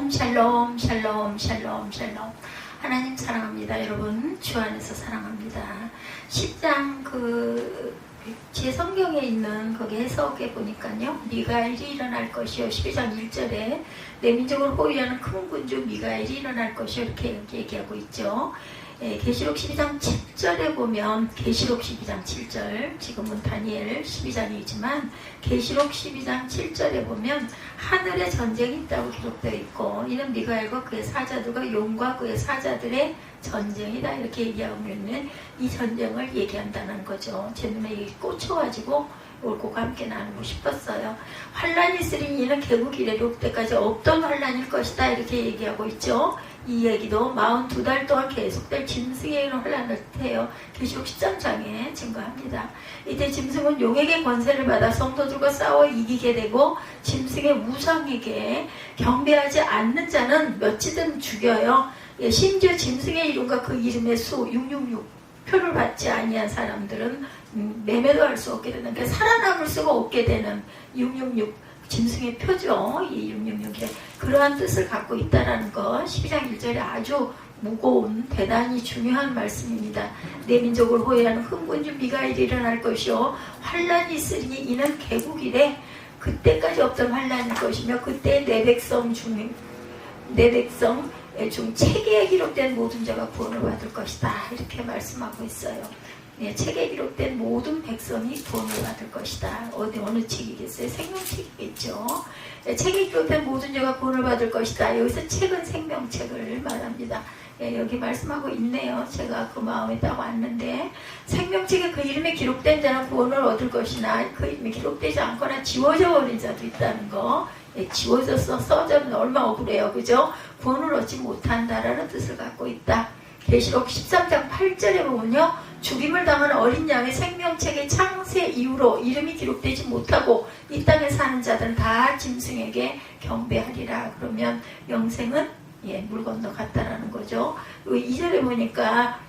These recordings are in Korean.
샬롬 샬롬 샬롬 샬롬 샬롬. 하나님 사랑합니다. 여러분 주 안에서 사랑합니다. 10장 제 성경에 있는 거기 해석에 보니까요, 미가엘이 일어날 것이요 12장 1절에 내 민족을 호위하는 큰 군주 미가엘이 일어날 것이요 이렇게 얘기하고 있죠. 계시록 12장 7절에 보면, 계시록 12장 7절, 지금은 다니엘 12장이지만 계시록 12장 7절에 보면 하늘에 전쟁이 있다고 기록되어 있고, 이는 미가엘과 그의 사자들과 용과 그의 사자들의 전쟁이다 이렇게 얘기하고 있는 이 전쟁을 얘기한다는 거죠. 제 눈에 꽂혀가지고 옳고 함께 나누고 싶었어요. 환란이 있으리니 이는 개국 이래 롯때까지 없던 환란일 것이다 이렇게 얘기하고 있죠. 이 얘기도 42달 동안 계속될 짐승의 환란을 뜻해요. 계시록 13장에 증거합니다. 이때 짐승은 용에게 권세를 받아 성도들과 싸워 이기게 되고, 짐승의 우상에게 경배하지 않는 자는 몇이든 죽여요. 심지어 짐승의 이름과 그 이름의 수 666 표를 받지 아니한 사람들은 매매도 할 수 없게 되는, 그러니까 살아남을 수가 없게 되는 666 짐승의 표죠. 이 666에 그러한 뜻을 갖고 있다는 것, 12장 1절에 아주 무거운 대단히 중요한 말씀입니다. 내 민족을 호위하는 흥군주 미가엘이 일어날 것이요 환란이 있으리니 이는 개국 이래 그때까지 없던 환란일 것이며, 그때 내 백성 중 책에 기록된 모든 자가 구원을 받을 것이다 이렇게 말씀하고 있어요. 책에 기록된 모든 백성이 구원을 받을 것이다. 어느 책이겠어요? 생명책이겠죠. 책에 기록된 모든 자가 구원을 받을 것이다. 여기서 책은 생명책을 말합니다. 여기 말씀하고 있네요. 제가 그 마음에 딱 왔는데, 생명책에 그 이름에 기록된 자는 구원을 얻을 것이나 그 이름에 기록되지 않거나 지워져 버린 자도 있다는 거. 지워져서 써져는 얼마나 억울해요. 그죠? 구원을 얻지 못한다라는 뜻을 갖고 있다. 계시록 13장 8절에 보면요, 죽임을 당한 어린 양의 생명책의 창세 이후로 이름이 기록되지 못하고 이 땅에 사는 자들은 다 짐승에게 경배하리라. 그러면 영생은 물 건너 갔다라는 거죠. 2절에 보니까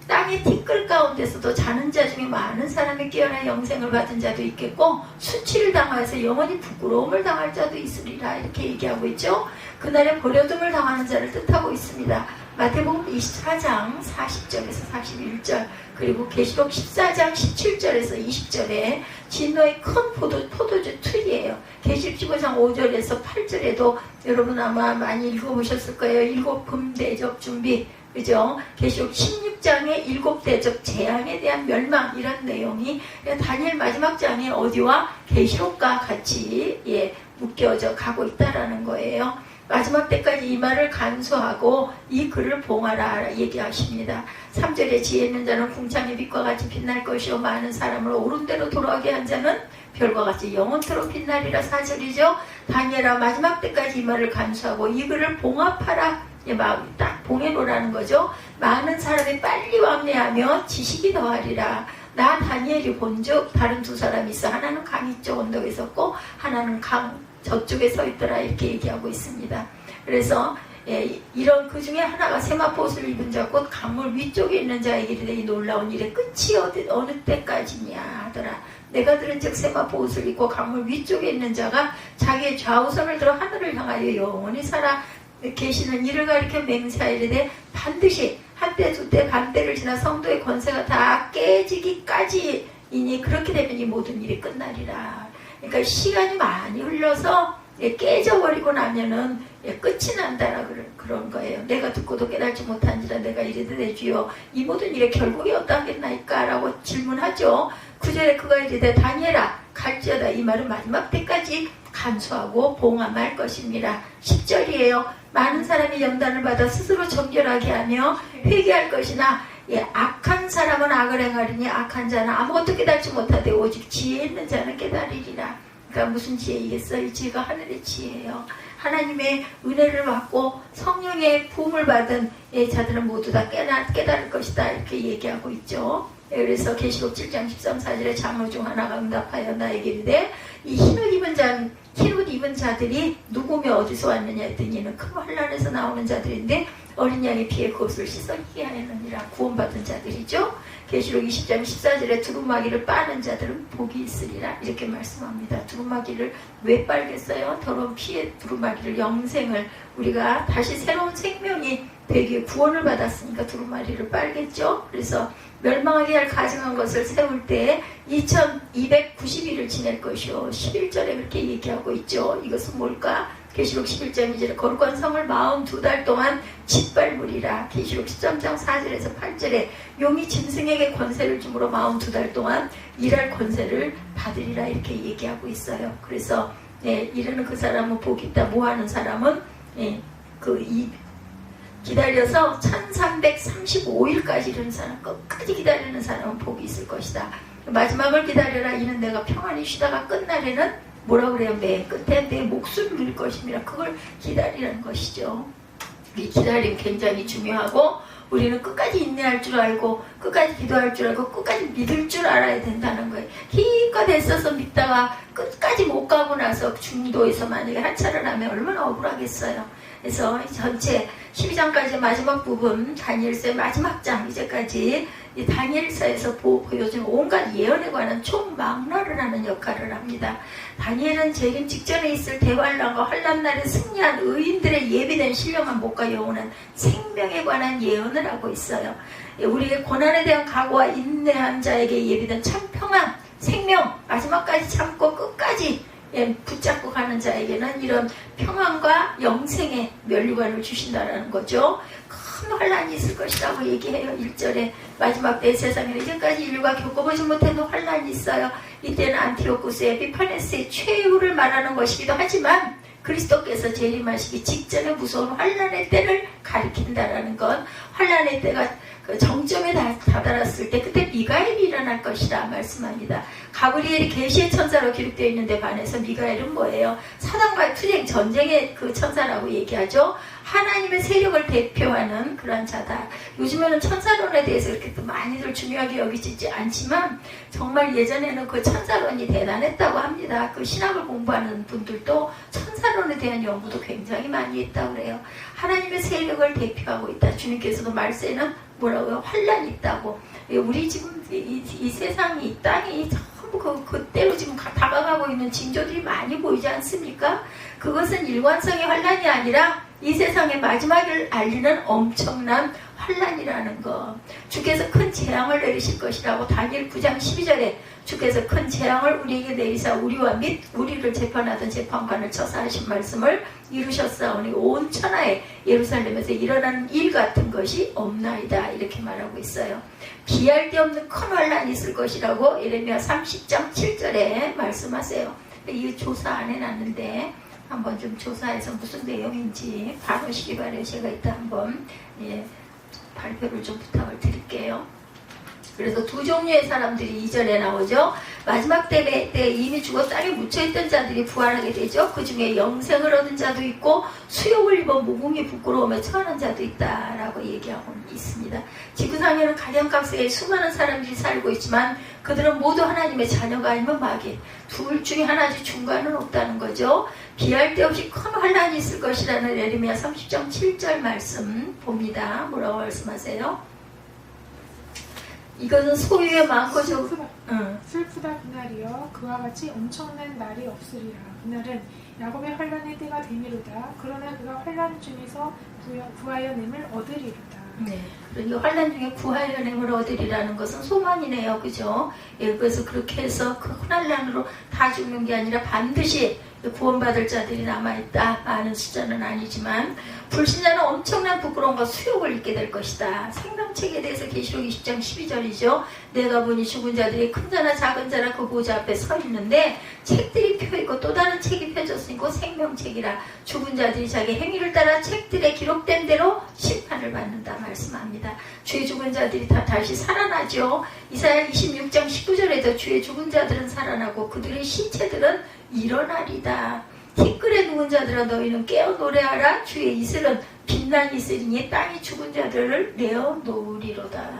땅의 티끌 가운데서도 자는 자 중에 많은 사람이 깨어나 영생을 받은 자도 있겠고, 수치를 당하여서 영원히 부끄러움을 당할 자도 있으리라 이렇게 얘기하고 있죠. 그날에 버려둠을 당하는 자를 뜻하고 있습니다. 마태복음 24장 40절에서 41절, 그리고 계시록 14장 17절에서 20절에 진노의 큰 포도주 틀이에요. 계시록 15장 5절에서 8절에도 여러분 아마 많이 읽어보셨을 거예요. 7 금대접 준비, 그죠? 계시록 16장의 7 대접 재앙에 대한 멸망, 이런 내용이 다니엘 마지막 장에 어디와 계시록과 같이 묶여져 가고 있다라는 거예요. 마지막 때까지 이 말을 간수하고 이 글을 봉하라 얘기하십니다. 3절에 지혜 있는 자는 궁창의 빛과 같이 빛날 것이요 많은 사람을 옳은 대로 돌아가게 한 자는 별과 같이 영원토록 빛나리라. 4절이죠. 다니엘아, 마지막 때까지 이 말을 간수하고 이 글을 봉합하라. 딱 봉해놓으라는 거죠. 많은 사람이 빨리 왕래하며 지식이 더하리라. 나 다니엘이 본즉 다른 두 사람이 있어. 하나는 강 이쪽 언덕에 섰고 하나는 강 저쪽에 서 있더라 이렇게 얘기하고 있습니다. 그래서 이런 그 중에 하나가 세마포 옷을 입은 자 곧 강물 위쪽에 있는 자에게 이르되 이 놀라운 일의 끝이 어느 때까지냐 하더라. 내가 들은 즉 세마포 옷을 입고 강물 위쪽에 있는 자가 자기의 좌우선을 들어 하늘을 향하여 영원히 살아 계시는 이를 가리켜 맹세하이르되 반드시 한때 두때 반때를 지나 성도의 권세가 다 깨지기까지이니 그렇게 되면 이 모든 일이 끝나리라. 그러니까 시간이 많이 흘러서 깨져버리고 나면은 끝이 난다라 그런 거예요. 내가 듣고도 깨달지 못한지라 내가 이르되 내 주여 이 모든 일의 결국이 어떠하겠나이까 라고 질문하죠. 9절에 그가 이르되 다니엘아 갈지어다. 이 말은 마지막 때까지 간수하고 봉함할 것입니다. 10절이에요. 많은 사람이 연단을 받아 스스로 정결하게 하며 회개할 것이나 악한 사람은 악을 행하리니 악한 자는 아무것도 깨달지 못하되 오직 지혜 있는 자는 깨달으리라. 그러니까 무슨 지혜이겠어요? 이 지혜가 하늘의 지혜예요. 하나님의 은혜를 받고 성령의 부음을 받은 자들은 모두 다 깨달을 것이다 이렇게 얘기하고 있죠. 그래서 계시록 7장 13, 14절에 장로 중 하나가 응답하여 나에게 이르되 이 흰옷 입은 자들이 누구며 어디서 왔느냐 했더니 이는 큰 환란에서 나오는 자들인데 어린 양의 피에 그 옷을 씻어 희게 하였느니라. 구원받은 자들이죠. 계시록 20장 14절에 두루마기를 빠는 자들은 복이 있으리라 이렇게 말씀합니다. 두루마기를 왜 빨겠어요? 더러운 피의 두루마기를, 영생을, 우리가 다시 새로운 생명이 되기에 구원을 받았으니까 두루마기를 빨겠죠. 그래서 멸망하게 할 가증한 것을 세울 때 2290일을 지낼 것이요. 11절에 그렇게 얘기하고 있죠. 이것은 뭘까? 계시록 11장 2절에 거룩한 성을 42달 동안 짓밟으리라. 계시록 13장 4절에서 8절에 용이 짐승에게 권세를 주므로 42달 동안 일할 권세를 받으리라 이렇게 얘기하고 있어요. 그래서 이르는 그 사람은 복이 있다. 뭐하는 사람은 기다려서 1335일까지 이르는 사람, 끝까지 기다리는 사람은 복이 있을 것이다. 마지막을 기다려라. 이는 내가 평안히 쉬다가 끝날에는 뭐라 그래요? 맨 끝에 내 목숨을 줄 것입니다. 그걸 기다리라는 것이죠. 이 기다림 굉장히 중요하고 우리는 끝까지 인내할 줄 알고 끝까지 기도할 줄 알고 끝까지 믿을 줄 알아야 된다는 거예요. 힘껏 애써서 믿다가 끝까지 못 가고 나서 중도에서 만약에 하차를 하면 얼마나 억울하겠어요. 그래서 전체 12장까지 마지막 부분, 다니엘서의 마지막 장 이제까지 이 다니엘서에서 보여준 온갖 예언에 관한 총망라를 하는 역할을 합니다. 다니엘은 재림 직전에 있을 대환란과 환란날에 승리한 의인들의 예비된 신령한 목과 영원한 생명에 관한 예언을 하고 있어요. 우리의 고난에 대한 각오와 인내한 자에게 예비된 참 평안, 생명, 마지막까지 참고 끝까지 붙잡고 가는 자에게는 이런 평안과 영생의 면류관을 주신다라는 거죠. 큰 환란이 있을 것이라고 얘기해요. 1절에 마지막 때 세상에는 이제까지 인류가 겪어보지 못했는 환란이 있어요. 이때는 안티오쿠스 에피파네스의 최후를 말하는 것이기도 하지만 그리스도께서 재림하시기 직전에 무서운 환란의 때를 가리킨다라는 건 환란의 때가 그 정점에 다다랐을 때 그때 미가엘이 일어날 것이라 말씀합니다. 가브리엘이 계시의 천사로 기록되어 있는데 반해서 미가엘은 뭐예요? 사단과의 투쟁, 전쟁의 그 천사라고 얘기하죠. 하나님의 세력을 대표하는 그런 자다. 요즘에는 천사론에 대해서 그렇게 또 많이들 중요하게 여기지 않지만 정말 예전에는 그 천사론이 대단했다고 합니다. 그 신학을 공부하는 분들도 천사론에 대한 연구도 굉장히 많이 했다고 그래요. 하나님의 세력을 대표하고 있다. 주님께서도 말세는 뭐라고요? 환란이 있다고. 우리 지금 이 세상이, 이 땅이 전부 그때로 지금 다가가고 있는 징조들이 많이 보이지 않습니까? 그것은 일관성의 환란이 아니라 이 세상의 마지막을 알리는 엄청난 환란이라는 것. 주께서 큰 재앙을 내리실 것이라고 다니엘 9장 12절에 주께서 큰 재앙을 우리에게 내리사 우리와 및 우리를 재판하던 재판관을 쳐서 하신 말씀을 이루셨사오니 온 천하에 예루살렘에서 일어나는 일 같은 것이 없나이다 이렇게 말하고 있어요. 비할 데 없는 큰 환란이 있을 것이라고 예레미야 30장 7절에 말씀하세요. 이 조사 안 해놨는데 한번 좀 조사해서 무슨 내용인지 봐보시기 바래요. 제가 이따 한번 발표를 좀 부탁을 드릴게요. 그래서 두 종류의 사람들이 2절에 나오죠. 마지막 때 이미 죽어 땅에 묻혀있던 자들이 부활하게 되죠. 그 중에 영생을 얻은 자도 있고 수욕을 입어 무궁이 부끄러움에 처하는 자도 있다라고 얘기하고 있습니다. 지구상에는 각양각색의 수많은 사람들이 살고 있지만 그들은 모두 하나님의 자녀가 아니면 마귀. 둘 중에 하나지 중간은 없다는 거죠. 비할 데 없이 큰 환란이 있을 것이라는 예레미야 30장 7절 말씀 봅니다. 뭐라고 말씀하세요? 이것은 소유의 많고 슬프다 그날이여 그와 같이 엄청난 날이 없으리라. 그날은 야곱의 환란의 때가 되미로다. 그러나 그가 환란 중에서 구하여 냄을 얻으리로다. 네, 그러니까 환란 중에 구하여 냄을 얻으리라는 것은 소망이네요. 그죠? 그래서 그렇게 해서 그 환란으로 다 죽는 게 아니라 반드시 구원받을 자들이 남아있다. 많은 숫자는 아니지만 불신자는 엄청난 부끄러움과 수욕을 입게 될 것이다. 생명책에 대해서 계시록 20장 12절이죠. 내가 보니 죽은 자들이 큰 자나 작은 자나 그 보좌 앞에 서 있는데 책들이 펴있고 또 다른 책이 펴졌으니 곧 생명책이라. 죽은 자들이 자기 행위를 따라 책들에 기록된 대로 심판을 받는다 말씀합니다. 주의 죽은 자들이 다 다시 살아나죠. 이사야 26장 19절에도 주의 죽은 자들은 살아나고 그들의 신체들은 일어나리다. 티끌에 누운 자들아 너희는 깨어 노래하라. 주의 이슬은 빛난 이슬이니 땅이 죽은 자들을 내어놓으리로다.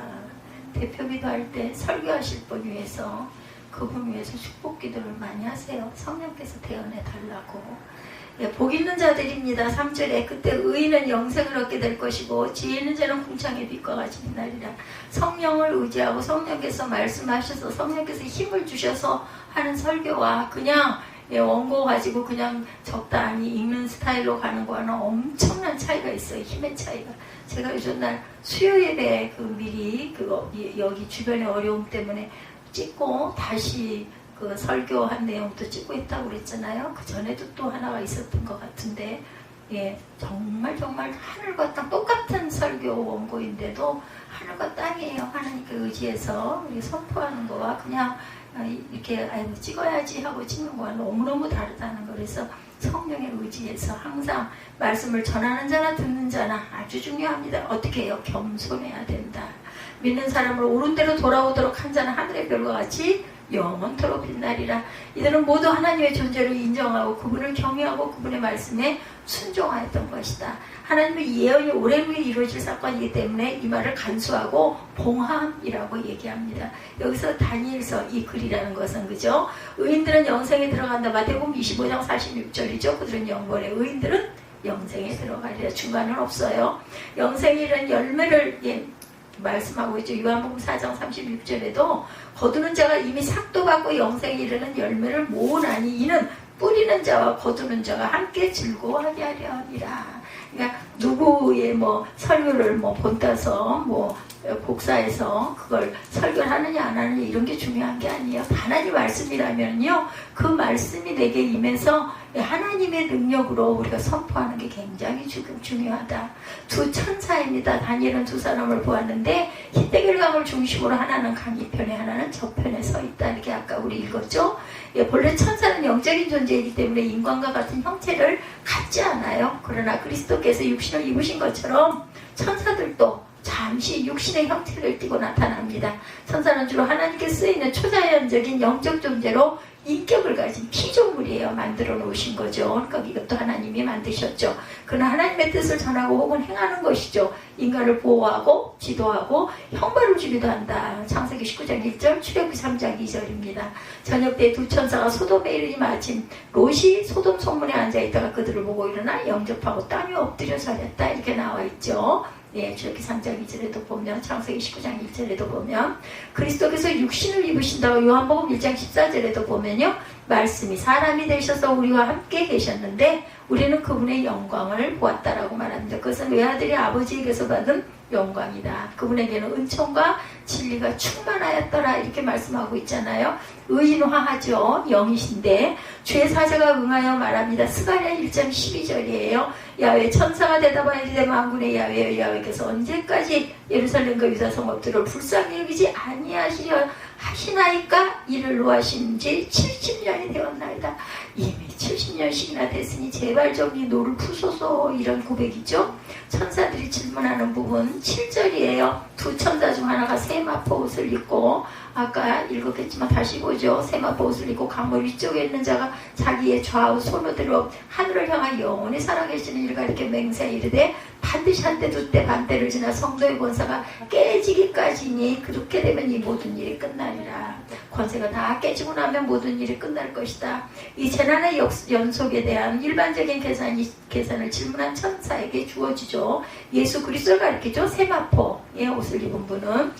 대표기도 할 때 설교하실 분 위해서 그분 위해서 축복 기도를 많이 하세요. 성령께서 대언해 달라고. 예, 복 있는 자들입니다. 3절에 그때 의인은 영생을 얻게 될 것이고 지혜 있는 자는 궁창의 빛과 같이 빛나리라. 성령을 의지하고 성령께서 말씀하셔서 성령께서 힘을 주셔서 하는 설교와 그냥 원고 가지고 그냥 적당히 읽는 스타일로 가는 거와는 엄청난 차이가 있어요. 힘의 차이가. 제가 요즘날 수요 예배 미리 여기 주변의 어려움 때문에 찍고 다시 그 설교한 내용도 찍고 있다고 그랬잖아요. 그 전에도 또 하나가 있었던 것 같은데, 정말 하늘과 땅 똑같은 설교 원고인데도 하늘과 땅이에요. 하나님께 의지해서 선포하는 거와 그냥 이렇게 찍어야지 하고 찍는 거와 너무너무 다르다는 거. 그래서 성령에 의지해서 항상 말씀을 전하는 자나 듣는 자나 아주 중요합니다. 어떻게 해요? 겸손해야 된다. 믿는 사람을 옳은 대로 돌아오도록 한 자는 하늘의 별과 같이 영원토록 빛나리라. 이들은 모두 하나님의 존재를 인정하고 그분을 경외하고 그분의 말씀에 순종하였던 것이다. 하나님의 예언이 오래 후에 이루어질 사건이기 때문에 이 말을 간수하고 봉함이라고 얘기합니다. 여기서 다니엘서 이 글이라는 것은 그죠? 의인들은 영생에 들어간다. 마태복음 25장 46절이죠. 그들은 영벌에 의인들은 영생에 들어가리라. 중간은 없어요. 영생에 이른 열매를 말씀하고 있죠. 요한복음 4장 36절에도 거두는 자가 이미 삭도 받고 영생에 이르는 열매를 모으나니 이는 뿌리는 자와 거두는 자가 함께 즐거워하게 하려 함이라. 그러니까 누구의 설교를 본따서 복사해서 그걸 설교를 하느냐 안 하느냐 이런 게 중요한 게 아니에요. 하나님 말씀이라면요, 그 말씀이 내게 임해서 하나님의 능력으로 우리가 선포하는 게 굉장히 중요하다. 두 천사입니다. 다니엘은 두 사람을 보았는데 히데겔강을 중심으로 하나는 강이편에 하나는 저편에 서 있다. 이렇게 아까 우리 읽었죠. 본래 천사는 영적인 존재이기 때문에 인간과 같은 형체를 갖지 않아요. 그러나 그리스도께서 육신을 입으신 것처럼 천사들도 잠시 육신의 형태를 띠고 나타납니다. 천사는 주로 하나님께 쓰이는 초자연적인 영적 존재로 인격을 가진 피조물이에요. 만들어 놓으신 거죠. 그러니까 이것도 하나님이 만드셨죠. 그러나 하나님의 뜻을 전하고 혹은 행하는 것이죠. 인간을 보호하고 지도하고 형벌을 주기도 한다. 창세기 19장 1절, 출애굽기 3장 2절입니다. 저녁 때 두 천사가 소돔에 이르니 마침 롯이 소돔 성문에 앉아있다가 그들을 보고 일어나 영접하고 땅에 엎드려 서렸다. 이렇게 나와 있죠. 출애굽기 3장 2절에도 보면, 창세기 19장 1절에도 보면, 그리스도께서 육신을 입으신다고 요한복음 1장 14절에도 보면요, 말씀이 사람이 되셔서 우리와 함께 계셨는데 우리는 그분의 영광을 보았다라고 말합니다. 그것은 외아들이 아버지에게서 받은 영광이다. 그분에게는 은총과 진리가 충만하였더라. 이렇게 말씀하고 있잖아요. 의인화하죠. 영이신데 주의 사자가 응하여 말합니다. 스가랴 1장 12절이에요. 야훼 천사가 대답하여 이르되 만군의 야훼여 여호와께서 언제까지 예루살렘과 유다 성읍들을 불쌍히 여기지 아니하시려 하시나이까? 이를 노하신 지 70년이 되었나이다. 이미 70년씩이나 됐으니 제발 좀 이 노를 푸소서. 이런 고백이죠. 천사들이 질문하는 부분 7절이에요. 두 천사 중 하나가 세마포 옷을 입고, 아까 읽었겠지만 다시 보죠. 세마포 옷을 입고 강물 위쪽에 있는 자가 자기의 좌우 손을 들어 하늘을 향하여 영원히 살아계시는 이를 가리켜 맹세하여 이르되 반드시 한때 두때 반때를 지나 성도의 권세가 깨지기까지니 그렇게 되면 이 모든 일이 끝나리라. 권세가 다 깨지고 나면 모든 일이 끝날 것이다. 이 재난의 연속에 대한 일반적인 계산을 질문한 천사에게 주어지죠. 예수 그리스도를 가리키죠. 세마포의 옷을 입은 분은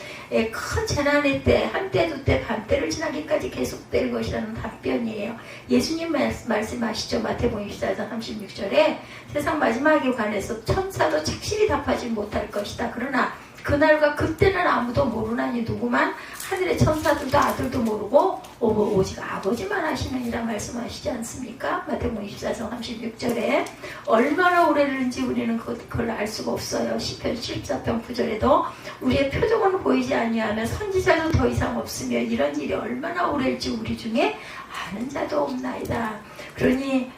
큰 재난의 때 한때 두때 반때를 지나기까지 계속될 것이라는 답변이에요. 예수님 말씀하시죠. 마태복음 24장 36절에 세상 마지막에 관해서 천사도 착실히 답하지 못할 것이다. 그러나 그날과 그때는 아무도 모르나니 누구만 하늘의 천사들도 아들도 모르고 오직 아버지만 아시느니라 말씀하시지 않습니까? 마태복음 24장 36절에 얼마나 오래는지 우리는 그걸 알 수가 없어요. 시편 14편 9절에도 우리의 표적은 보이지 아니하며 선지자도 더 이상 없으며 이런 일이 얼마나 오래일지 우리 중에 아는 자도 없나이다. 그러니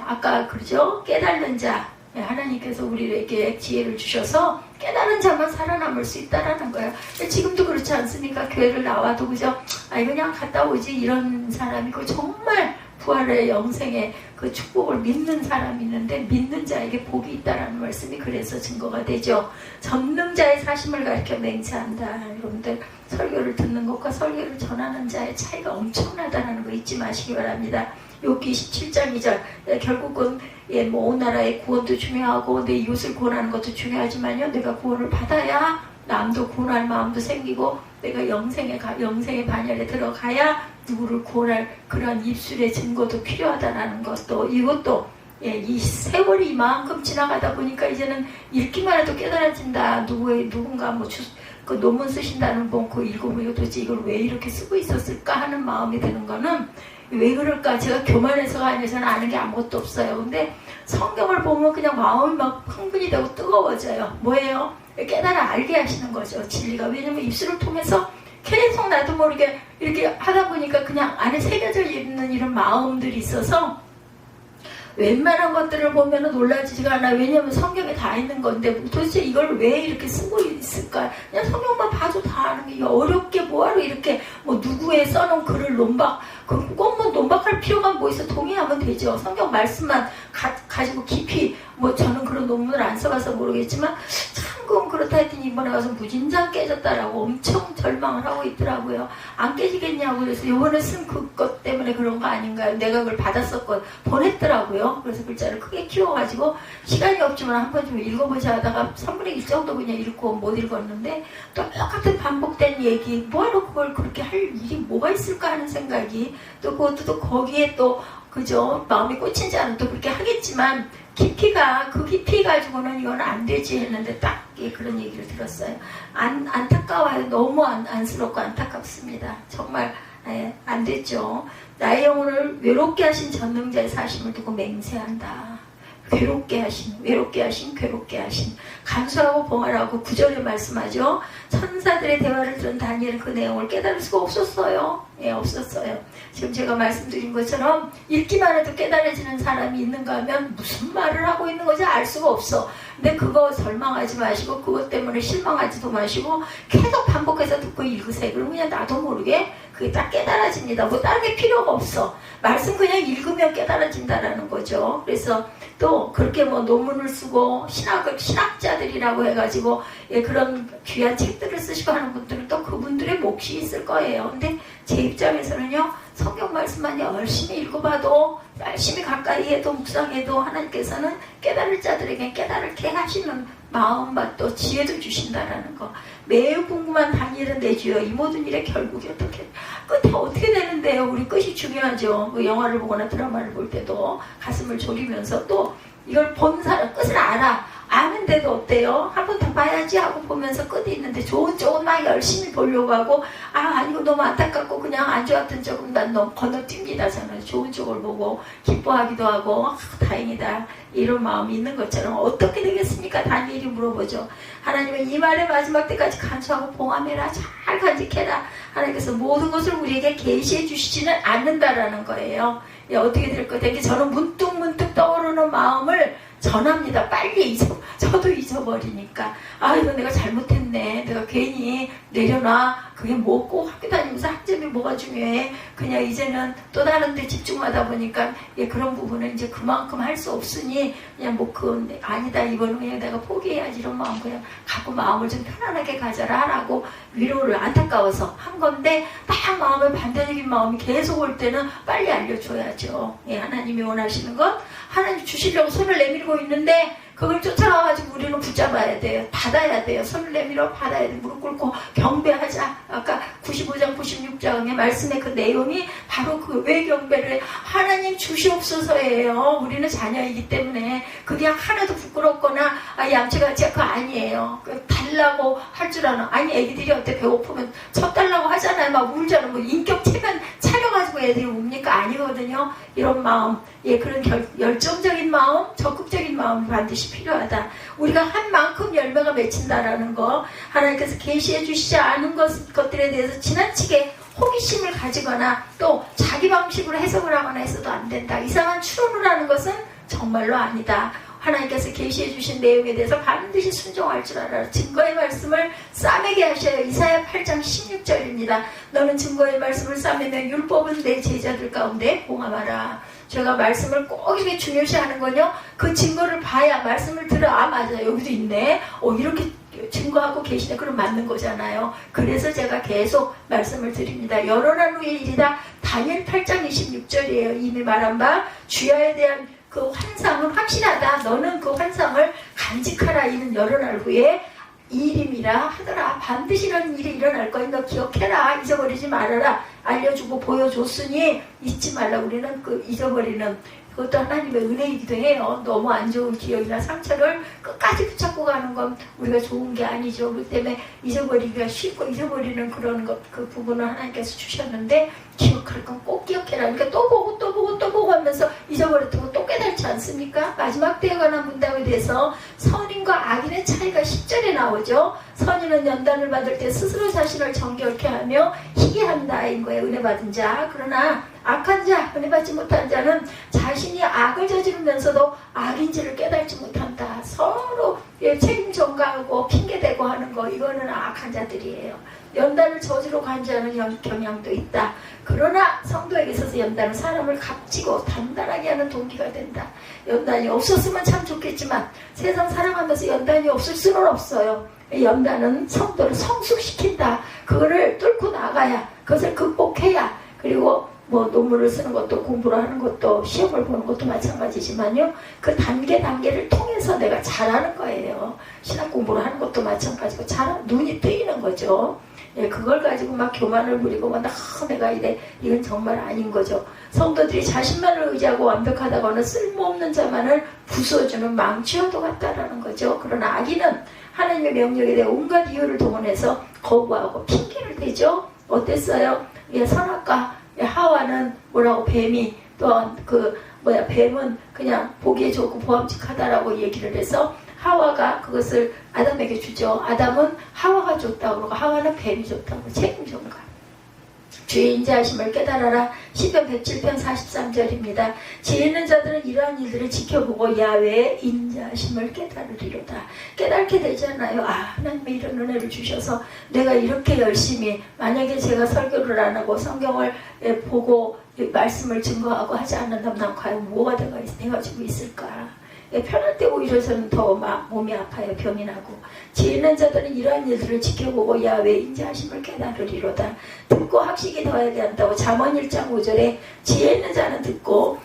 아까 그러죠. 깨달는 자, 하나님께서 우리에게 지혜를 주셔서 깨달은 자만 살아남을 수 있다라는 거예요. 지금도 그렇지 않습니까? 교회를 나와도 그죠? 그냥 갔다 오지 이런 사람이고, 정말 부활의 영생의 그 축복을 믿는 사람이 있는데 믿는 자에게 복이 있다라는 말씀이 그래서 증거가 되죠. 전능자의 사심을 가리켜 맹세한다. 여러분들 설교를 듣는 것과 설교를 전하는 자의 차이가 엄청나다는 거 잊지 마시기 바랍니다. 욥기 27장 2절 결국은 예, 뭐 온 나라의 구원도 중요하고 내 이웃을 구원하는 것도 중요하지만요, 내가 구원을 받아야 남도 구원할 마음도 생기고 내가 영생의 반열에 들어가야 누구를 구원할 그런 입술의 증거도 필요하다라는 것도, 이것도 예, 이 세월이 이만큼 지나가다 보니까 이제는 읽기만 해도 깨달아진다. 누군가 뭐 그 논문 쓰신다는 분 그거 읽어보고 도대체 이걸 왜 이렇게 쓰고 있었을까 하는 마음이 드는 거는, 왜 그럴까? 제가 교만해서가 아니라 저는 아는 게 아무것도 없어요. 근데 성경을 보면 그냥 마음이 막 흥분이 되고 뜨거워져요. 뭐예요? 깨달아 알게 하시는 거죠, 진리가. 왜냐면 입술을 통해서 계속 나도 모르게 이렇게 하다 보니까 그냥 안에 새겨져 있는 이런 마음들이 있어서 웬만한 것들을 보면 놀라지가 않아요. 왜냐하면 성경에 다 있는 건데 도대체 이걸 왜 이렇게 쓰고 있을까? 그냥 성경만 봐도 다 아는 게 어렵게 뭐하러 이렇게 뭐 누구의 써놓은 글을 꼭 뭐 논박할 필요가 뭐 있어. 동의하면 되죠. 성경 말씀만 가지고 깊이, 뭐 저는 그런 논문을 안 써봐서 모르겠지만 참 그건 그렇다 했더니 이번에 와서 무진장 깨졌다라고 엄청 절망을 하고 있더라고요. 안 깨지겠냐고. 그래서 이번에 쓴 그것 때문에 그런 거 아닌가요? 내가 그걸 받았었거든. 보냈더라고요. 그래서 글자를 크게 키워가지고 시간이 없지만 한 번 좀 읽어보자 하다가 3분의 1 정도 그냥 읽고 못 읽었는데, 또 똑같은 반복된 얘기, 뭐하러 그걸 그렇게 할 일이 뭐가 있을까 하는 생각이, 또 그것도 또 거기에 또 그죠, 마음이 꽂힌지 않으면 또 그렇게 하겠지만 그 깊이 가지고는 이건 안 되지 했는데 딱 그런 얘기를 들었어요. 안타까워요. 너무 안쓰럽고 안타깝습니다. 정말 안 됐죠. 나의 영혼을 외롭게 하신 전능자의 사심을 두고 맹세한다. 외롭게 하신 간수하고 봉하라고 9절에 말씀하죠. 천사들의 대화를 들은 다니엘은 그 내용을 깨달을 수가 없었어요. 없었어요. 지금 제가 말씀드린 것처럼 읽기만 해도 깨달아지는 사람이 있는가 하면 무슨 말을 하고 있는 건지 알 수가 없어. 근데 그거 절망하지 마시고 그것 때문에 실망하지도 마시고 계속 반복해서 듣고 읽으세요. 그러면 그냥 나도 모르게 그게 딱 깨달아집니다. 뭐 다른 게 필요가 없어. 말씀 그냥 읽으면 깨달아진다라는 거죠. 그래서 또 그렇게 뭐 논문을 쓰고 신학자들이라고 해가지고 그런 귀한 책들을 쓰시고 하는 분들은 또 그분들의 몫이 있을 거예요. 근데 제 입장에서는요, 성경 말씀만 열심히 읽어봐도, 열심히 가까이 해도, 묵상해도 하나님께서는 깨달을 자들에게 깨달게 하시는 마음과 또 지혜도 주신다라는 거. 매우 궁금한 다니엘은 내 주여, 이 모든 일의 결국이 끝이 어떻게 되는데요? 우리 끝이 중요하죠. 그 영화를 보거나 드라마를 볼 때도 가슴을 졸이면서 또 이걸 본 사람 끝을 아는데도 어때요? 한 번 더 봐야지 하고 보면서 끝이 있는데 좋은 쪽은 막 열심히 보려고 하고, 아니고 너무 안타깝고 그냥 안 좋았던 쪽은 난 너무 건너뜁니다. 저는 좋은 쪽을 보고 기뻐하기도 하고 다행이다 이런 마음이 있는 것처럼, 어떻게 되겠습니까? 다니엘이 물어보죠. 하나님은 이 말의 마지막 때까지 간수하고 봉함해라, 잘 간직해라. 하나님께서 모든 것을 우리에게 계시해 주시지는 않는다라는 거예요. 어떻게 될 거 되게 저는 문득 떠오르는 마음을 전합니다. 빨리 저도 잊어버리니까. 이거 내가 잘못했네. 내가 괜히 내려놔. 그게 뭐 꼭 학교 다니면서 학점이 뭐가 중요해. 그냥 이제는 또 다른 데 집중하다 보니까 그런 부분은 이제 그만큼 할 수 없으니 그냥 뭐 그건 아니다. 이거는 그냥 내가 포기해야지. 이런 마음 그냥 갖고 마음을 좀 편안하게 가져라 라고 위로를 안타까워서 한 건데, 딱 마음에 반대적인 마음이 계속 올 때는 빨리 알려줘야죠. 하나님이 원하시는 것, 하나님 주시려고 손을 내밀고 있는데 그걸 쫓아가가지고 우리는 붙잡아야 돼요. 받아야 돼요. 손을 내밀어 받아야 돼. 무릎 꿇고 경배하자. 아까 95장 96장의 말씀의 그 내용이 바로 그 왜 경배를 해? 하나님 주시옵소서예요. 우리는 자녀이기 때문에 그게 하나도 부끄럽거나 얌체같이 그거 아니에요. 달라고 할 줄 아는, 애기들이 어때 배고프면 젖달라고 하잖아요. 막 울잖아요. 뭐 인격 체면 차려가지고 애들이 웁니까? 아니거든요. 이런 마음, 그런 열정적인 마음, 적극적인 마음이 반드시 필요하다. 우리가 한 만큼 열매가 맺힌다라는 거, 하나님께서 계시해 주시지 않은 것들에 대해서 지나치게 호기심을 가지거나 또 자기 방식으로 해석을 하거나 해서도 안 된다. 이상한 추론을 하는 것은 정말로 아니다. 하나님께서 계시해 주신 내용에 대해서 반드시 순종할 줄 알아라. 증거의 말씀을 싸매게 하셔요. 이사야 8장 16절입니다. 너는 증거의 말씀을 싸매면 율법은 내 제자들 가운데 봉함하라. 제가 말씀을 꼭 이렇게 중요시하는 건요, 그 증거를 봐야, 말씀을 들어, 맞아, 여기도 있네, 이렇게 증거하고 계시네. 그럼 맞는 거잖아요. 그래서 제가 계속 말씀을 드립니다. 여러 날 후의 일이다. 다니엘 8장 26절이에요. 이미 말한 바 주야에 대한 그 환상은 확실하다. 너는 그 환상을 간직하라. 이는 여러 날 후에 일임이라 하더라. 반드시 이런 일이 일어날 거니 너 기억해라. 잊어버리지 말아라. 알려주고 보여줬으니 잊지 말라. 우리는 그 잊어버리는 그것도 하나님의 은혜이기도 해요. 너무 안 좋은 기억이나 상처를 끝까지 붙잡고 가는 건 우리가 좋은 게 아니죠. 그렇기 때문에 잊어버리기가 쉽고 잊어버리는 그런 것, 그 부분을 하나님께서 주셨는데 기억할 건 꼭 기억해라. 그러니까 또 보고 또 보고 또 보고 하면서 잊어버렸다고 또 깨달지 않습니까? 마지막 때에 관한 문답에 대해서 선인과 악인의 차이가 10절에 나오죠. 선인은 연단을 받을 때 스스로 자신을 정결케 하며 희귀한다인 거예요. 은혜 받은 자. 그러나 악한 자, 은혜 받지 못한 자는 자신이 악을 저지르면서도 악인지를 깨닫지 못한다. 서로 책임 전가하고 핑계대고 하는 거, 이거는 악한 자들이에요. 연단을 저지로 간주하는 경향도 있다. 그러나 성도에게 있어서 연단은 사람을 값지고 단단하게 하는 동기가 된다. 연단이 없었으면 참 좋겠지만 세상 살아가면서 연단이 없을 수는 없어요. 연단은 성도를 성숙시킨다. 그거를 뚫고 나가야, 그것을 극복해야, 그리고 뭐 논문을 쓰는 것도 공부를 하는 것도 시험을 보는 것도 마찬가지지만요. 그 단계를 통해서 내가 잘하는 거예요. 신학 공부를 하는 것도 마찬가지고 눈이 뜨이는 거죠. 예, 그걸 가지고 막 교만을 부리고 막 내가 이래, 이건 정말 아닌 거죠. 성도들이 자신만을 의지하고 완벽하다거나 쓸모없는 자만을 부숴주는 망치와도 같다라는 거죠. 그러나 악인은 하나님의 명령에 대해 온갖 이유를 동원해서 거부하고 핑계를 대죠. 어땠어요? 예, 선악과 하와는 뭐라고, 뱀이 또한 뱀은 그냥 보기에 좋고 보암직하다라고 얘기를 해서 하와가 그것을 아담에게 주죠. 아담은 하와가 줬다고 그러고 하와는 뱀이 줬다고. 책임 전가. 주의 인자하심을 깨달아라. 시편 107편 43절입니다. 지혜 있는 자들은 이러한 일들을 지켜보고 야훼의 인자하심을 깨달으리로다. 깨닫게 되잖아요. 하나님이 이런 은혜를 주셔서 내가 이렇게 열심히, 만약에 제가 설교를 안 하고 성경을 보고 말씀을 증거하고 하지 않는다면 난 과연 뭐가 돼가지고 있을까. 편할 때 오히려서는 더 몸이 아파요. 병이 나고. 지혜 있는 자들은 이러한 일들을 지켜보고 야훼의 인자하심을 깨달으리로다. 듣고 학식이 더해야 한다고. 잠언 1장 5절에 지혜 있는 자는 듣고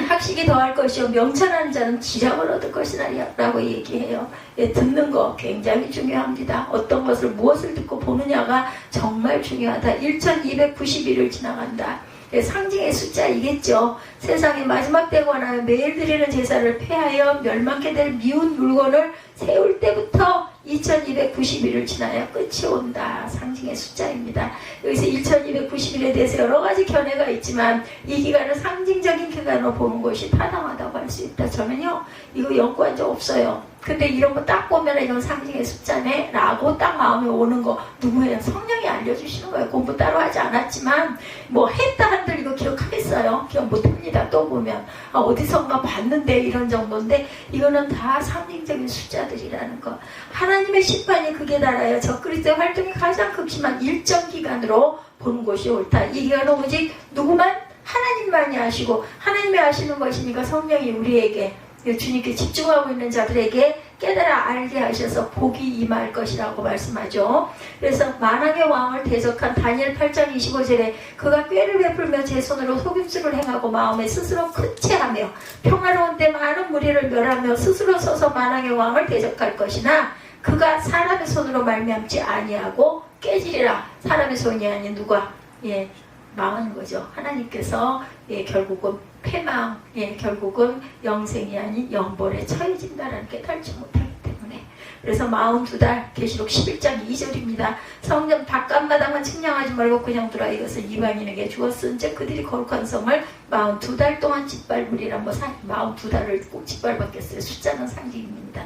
학식이 더할 것이요 명철하는 자는 지략을 얻을 것이라 라고 얘기해요. 듣는 거 굉장히 중요합니다. 어떤 것을 무엇을 듣고 보느냐가 정말 중요하다. 1291을 지나간다. 상징의 숫자이겠죠. 세상의 마지막 때에 관하여 매일 드리는 제사를 폐하여 멸망케 될 미운 물건을 세울 때부터 2291을 지나야 끝이 온다. 상징의 숫자입니다. 여기서 1290일에 대해서 여러 가지 견해가 있지만 이 기간을 상징적인 기간으로 보는 것이 타당하다고 할 수 있다. 저는요, 이거 연구한 적 없어요. 근데 이런 거 딱 보면 이건 상징의 숫자네 라고 딱 마음에 오는 거 누구예요? 성령이 알려주시는 거예요. 공부 따로 하지 않았지만 뭐 했다 한들 이거 기억하겠어요? 기억 못합니다. 또 보면 어디선가 봤는데 이런 정도인데 이거는 다 상징적인 숫자들이라는 거. 하나님의 심판이 극에 달하여 적그리스도의 활동이 가장 극심한 일정 기간으로 보는 것이 옳다. 이 기간은 오직 누구만? 하나님만이 아시고 하나님이 아시는 것이니까 성령이 우리에게, 주님께 집중하고 있는 자들에게 깨달아 알게 하셔서 복이 임할 것이라고 말씀하죠. 그래서 만왕의 왕을 대적한 다니엘 8장 25절에 그가 꾀를 베풀며 제 손으로 속임수를 행하고 마음에 스스로 큰채하며 평화로운 때 많은 무리를 멸하며 스스로 서서 만왕의 왕을 대적할 것이나 그가 사람의 손으로 말미암지 아니하고 깨지리라. 사람의 손이 아닌 누가? 망하는 거죠. 하나님께서 결국은 패망, 결국은 영생이 아닌 영벌에 처해진다라는 깨달지 못하기 때문에. 그래서 42달, 계시록 11장 2절입니다. 성전 바깥마당만 측량하지 말고 그냥 두라. 이것을 이방인에게 주었은즉 그들이 거룩한 성을 42달 동안 짓밟으리라. 42달을 꼭 짓밟았겠어요. 숫자는 상징입니다.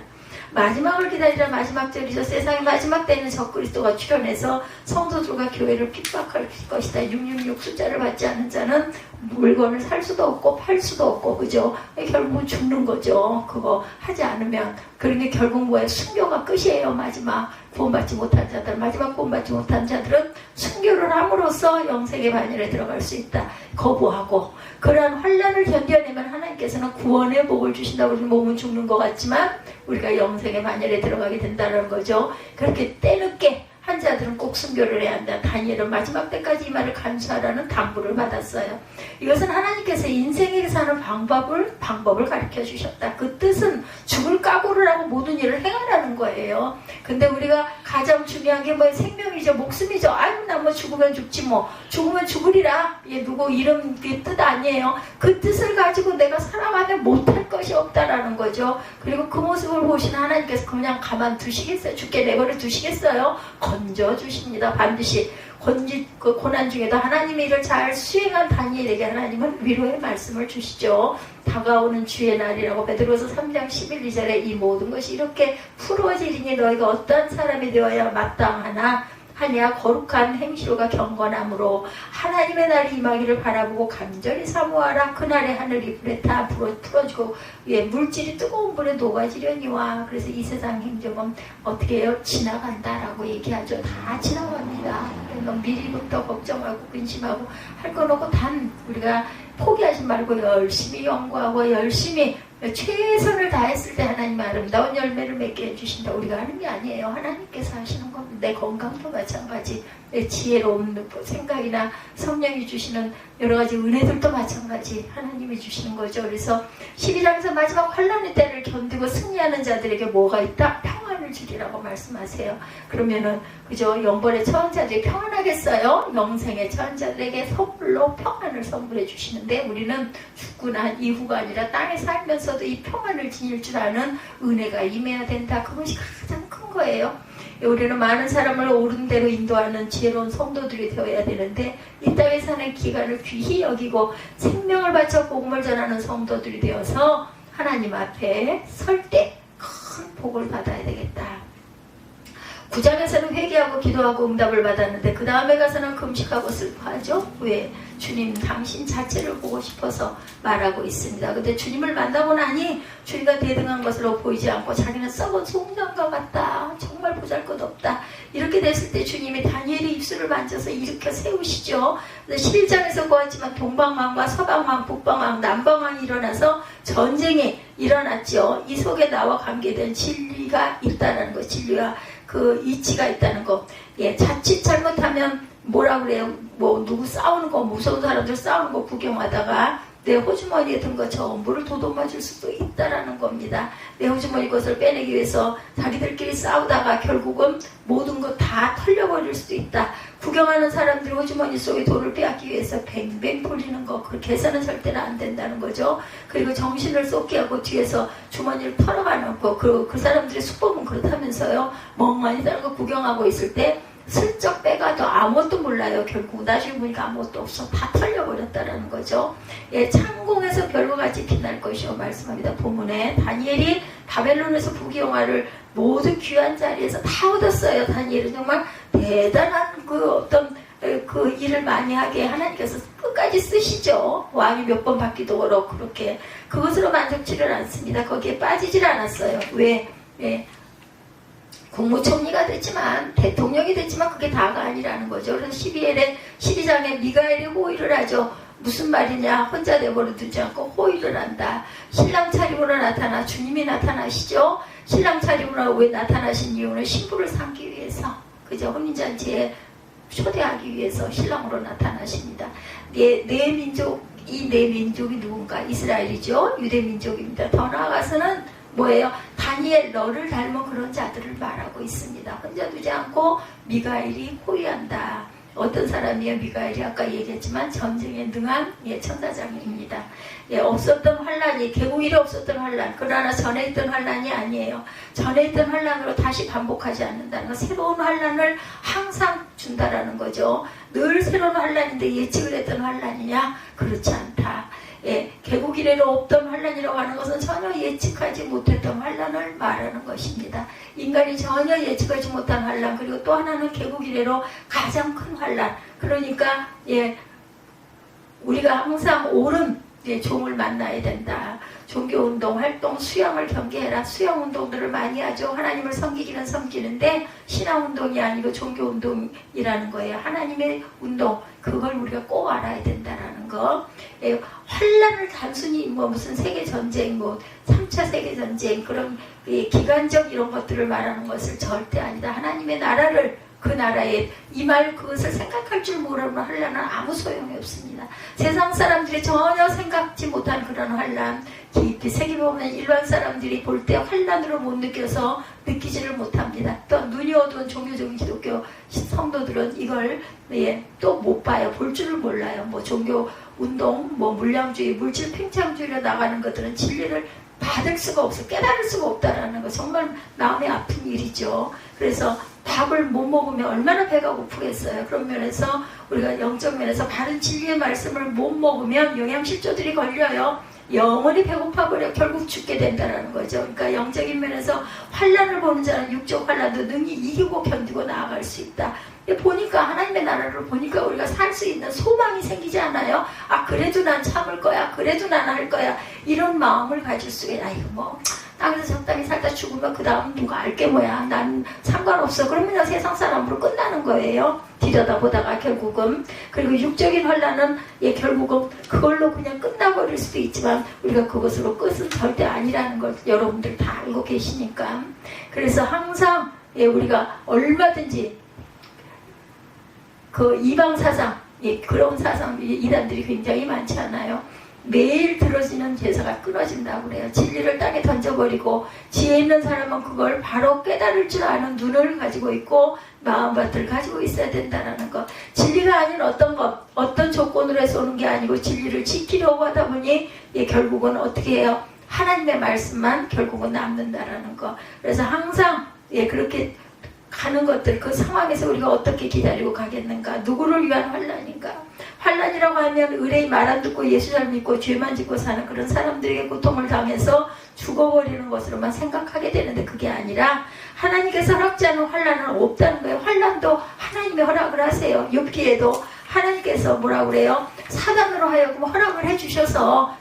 마지막을 기다리라. 마지막 절이죠. 세상의 마지막 때는 적그리스도가 출현해서 성도들과 교회를 핍박할 것이다. 666 숫자를 받지 않는 자는 물건을 살 수도 없고 팔 수도 없고, 그죠? 결국은 죽는 거죠. 그거 하지 않으면. 그러니 결국 뭐예요? 순교가 끝이에요. 마지막 구원받지 못한 자들, 마지막 구원받지 못한 자들은 순교를 함으로써 영생의 반열에 들어갈 수 있다. 거부하고 그러한 환난을 견뎌내면 하나님께서는 구원의 복을 주신다고. 우리 몸은 죽는 것 같지만 우리가 영생의 반열에 들어가게 된다는 거죠. 그렇게 때늦게 한 자들은 꼭 순교를 해야 한다. 다니엘은 마지막 때까지 이 말을 간수하라는 당부를 받았어요. 이것은 하나님께서 인생에 사는 방법을 가르쳐 주셨다. 그 뜻은 죽을 각오를 하고 모든 일을 행하라는 거예요. 근데 우리가 가장 중요한 게 뭐 생명이죠, 목숨이죠. 아유, 나 뭐 죽으면 죽지 뭐. 죽으면 죽으리라. 누구 이름 그 뜻 아니에요. 그 뜻을 가지고 내가 살아가면 못할 것이 없다라는 거죠. 그리고 그 모습을 보시는 하나님께서 그냥 가만 두시겠어요? 죽게 내버려 두시겠어요? 건져 주십니다. 반드시 그 고난 중에도 하나님의 일을 잘 수행한 다니엘에게 하나님은 위로의 말씀을 주시죠. 다가오는 주의 날이라고 베드로서 3장 11~2절에 이 모든 것이 이렇게 풀어지리니 너희가 어떠한 사람이 되어야 마땅하나 하냐 거룩한 행실과 경건함으로 하나님의 날이 임하기를 바라보고 간절히 사모하라. 그날에 하늘이 불에 다 풀어지고 물질이 뜨거운 불에 녹아지려니와. 그래서 이 세상 행정은 어떻게 해요? 지나간다라고 얘기하죠. 다 지나갑니다. 그러니까 미리부터 걱정하고 근심하고 할 거 없고 단 우리가 포기하지 말고 열심히 연구하고 열심히 최선을 다했을 때 하나님의 아름다운 열매를 맺게 해주신다. 우리가 하는 게 아니에요. 하나님께서 하시는 겁니다. 내 건강도 마찬가지, 내 지혜로운 생각이나 성령이 주시는 여러 가지 은혜들도 마찬가지 하나님이 주시는 거죠. 그래서 12장에서 마지막 환난의 때를 견디고 승리하는 자들에게 뭐가 있다? 평안을 주리라고 말씀하세요. 그러면은 그죠? 영벌의 처한 자들이 평안하겠어요? 영생의 처한 자들에게 선물로 평안을 선물해 주시는데 우리는 죽고 난 이후가 아니라 땅에 살면서도 이 평안을 지닐 줄 아는 은혜가 임해야 된다. 그것이 가장 큰 거예요. 우리는 많은 사람을 옳은 대로 인도하는 지혜로운 성도들이 되어야 되는데 이 땅에 사는 기간을 귀히 여기고 생명을 바쳐 복음을 전하는 성도들이 되어서 하나님 앞에 설 때 큰 복을 받아야 되겠다. 9장에서는 회개하고 기도하고 응답을 받았는데 그 다음에 가서는 금식하고 슬퍼하죠. 왜? 주님 당신 자체를 보고 싶어서 말하고 있습니다. 근데 주님을 만나고 나니 주님과 대등한 것으로 보이지 않고 자기는 썩은 송장과 같다. 정말 보잘것없다. 이렇게 됐을 때 주님이 다니엘의 입술을 만져서 일으켜 세우시죠. 11장에서 보았지만 동방왕과 서방왕, 북방왕, 남방왕이 일어나서 전쟁이 일어났죠. 이 속에 나와 관계된 진리가 있다는 것, 진리가 그 이치가 있다는 거. 자칫 잘못하면 뭐라 그래요? 뭐 누구 싸우는 거, 무서운 사람들 싸우는 거 구경하다가 내 호주머니에 든 거 전부를 도둑맞을 수도 있다라는 겁니다. 내 호주머니 것을 빼내기 위해서 자기들끼리 싸우다가 결국은 모든 거 다 털려버릴 수도 있다. 구경하는 사람들 호주머니 속에 돈을 빼앗기 위해서 뱅뱅 돌리는 거, 그렇게 해서는 절대로 안 된다는 거죠. 그리고 정신을 쏟게 하고 뒤에서 주머니를 털어가는 거, 그 사람들의 수법은 그렇다면서요. 멍하니 다른 거 구경하고 있을 때 슬쩍 빼가도 아무것도 몰라요. 결국 나중에 보니까 아무것도 없어. 다 털려버렸다라는 거죠. 창공에서 별과 같이 빛날 것이요 말씀합니다. 본문에 다니엘이 바벨론에서 부귀영화를 모든 귀한 자리에서 다 얻었어요. 다니엘은 정말 대단한 그 어떤 그 일을 많이 하게 하나님께서 끝까지 쓰시죠. 왕이 몇 번 받기도 어렵고 그렇게 그것으로 만족치를 않습니다. 거기에 빠지질 않았어요. 왜? 국무총리가 됐지만 대통령이 됐지만 그게 다가 아니라는 거죠. 그래서 12장에 미가엘이 호의를 하죠. 무슨 말이냐? 혼자 내버려 두지 않고 호의를 한다. 신랑 차림으로 나타나 주님이 나타나시죠. 신랑 차림으로 왜 나타나신 이유는 신부를 삼기 위해서, 그죠? 혼인잔치에 초대하기 위해서 신랑으로 나타나십니다. 내 민족이 누군가? 이스라엘이죠. 유대 민족입니다. 더 나아가서는 뭐예요? 다니엘 너를 닮은 그런 자들을 말하고 있습니다. 혼자 두지 않고 미가엘이 호위한다. 어떤 사람이에요? 미가엘이 아까 얘기했지만 전쟁에 능한 천사장입니다. 없었던 환란이 개국일에 없었던 환란, 그러나 전에 있던 환란이 아니에요. 전에 있던 환란으로 다시 반복하지 않는다는 거, 새로운 환란을 항상 준다라는 거죠. 늘 새로운 환란인데 예측을 했던 환란이냐? 그렇지 않다. 개국 이래로 없던 환란이라고 하는 것은 전혀 예측하지 못했던 환란을 말하는 것입니다. 인간이 전혀 예측하지 못한 환란, 그리고 또 하나는 개국 이래로 가장 큰 환란. 그러니까 우리가 항상 옳은 종을 만나야 된다. 종교운동, 활동, 수양을 경계해라. 수양운동들을 많이 하죠. 하나님을 섬기기는 섬기는데 신앙운동이 아니고 종교운동이라는 거예요. 하나님의 운동, 그걸 우리가 꼭 알아야 된다라는 거. 환란을 단순히 무슨 세계전쟁, 3차 세계전쟁, 그런 기간적 이런 것들을 말하는 것을 절대 아니다. 하나님의 나라를 그 나라에 임할 그것을 생각할 줄 모르는 환란은 아무 소용이 없습니다. 세상 사람들이 전혀 생각지 못한 그런 환란, 깊이 세계보면 일반 사람들이 볼 때 환란으로 못 느껴서 느끼지를 못합니다. 또 눈이 어두운 종교적인 기독교 성도들은 이걸 또 못 봐요. 볼 줄을 몰라요. 뭐 종교 운동, 뭐 물량주의, 물질 팽창주의로 나가는 것들은 진리를 받을 수가 없어, 깨달을 수가 없다라는 거 정말 마음이 아픈 일이죠. 그래서 밥을 못 먹으면 얼마나 배가 고프겠어요. 그런 면에서 우리가 영적 면에서 바른 진리의 말씀을 못 먹으면 영양실조들이 걸려요. 영원히 배고파버려 결국 죽게 된다는 거죠. 그러니까 영적인 면에서 환란을 보는 자는 육적 환란도 능히 이기고 견디고 나아갈 수 있다. 보니까 하나님의 나라를 보니까 우리가 살 수 있는 소망이 생기지 않아요? 아, 그래도 난 참을 거야, 그래도 난 할 거야, 이런 마음을 가질 수가 있어요. 이거 뭐 땅에서 적당히 살다 죽으면 그 다음 누가 알게 뭐야, 난 상관없어, 그러면 세상 사람으로 끝나는 거예요. 들여다보다가 결국은. 그리고 육적인 환란은 결국은 그걸로 그냥 끝나버릴 수도 있지만 우리가 그것으로 끝은 절대 아니라는 걸 여러분들 다 알고 계시니까. 그래서 항상 우리가 얼마든지 그 이방 사상, 그런 사상, 이단들이 굉장히 많지 않아요? 매일 들어지는 제사가 끊어진다고 그래요. 진리를 땅에 던져버리고 지혜 있는 사람은 그걸 바로 깨달을 줄 아는 눈을 가지고 있고 마음밭을 가지고 있어야 된다는 것. 진리가 아닌 어떤 것, 어떤 조건으로 해서 오는 게 아니고 진리를 지키려고 하다 보니 결국은 어떻게 해요? 하나님의 말씀만 결국은 남는다라는 것. 그래서 항상 그렇게 가는 것들, 그 상황에서 우리가 어떻게 기다리고 가겠는가? 누구를 위한 환란인가? 환란이라고 하면 의뢰의 말 안 듣고 예수 잘 믿고 죄만 짓고 사는 그런 사람들에게 고통을 당해서 죽어버리는 것으로만 생각하게 되는데 그게 아니라 하나님께서 허락지 않은 환란은 없다는 거예요. 환란도 하나님이 허락을 하세요. 욥기에도 하나님께서 뭐라 그래요? 사단으로 하여금 허락을 해주셔서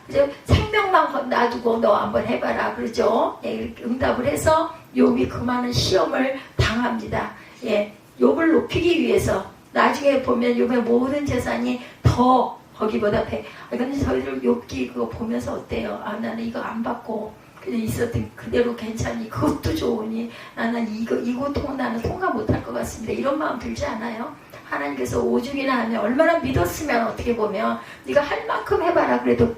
생명만 놔두고 너 한번 해봐라 그러죠. 이렇게 응답을 해서 욥이 그 많은 시험을 당합니다. 욥을 높이기 위해서 나중에 보면 욥의 모든 재산이 더 거기보다 근데 저희들 욥기 그거 보면서 어때요? 아, 나는 이거 안 받고 그냥 있었던 그대로 괜찮니? 그것도 좋으니 나는 이 고통은 나는 통과 못할 것 같습니다. 이런 마음 들지 않아요? 하나님께서 오죽이나 하면 얼마나 믿었으면 어떻게 보면 네가 할 만큼 해봐라 그래도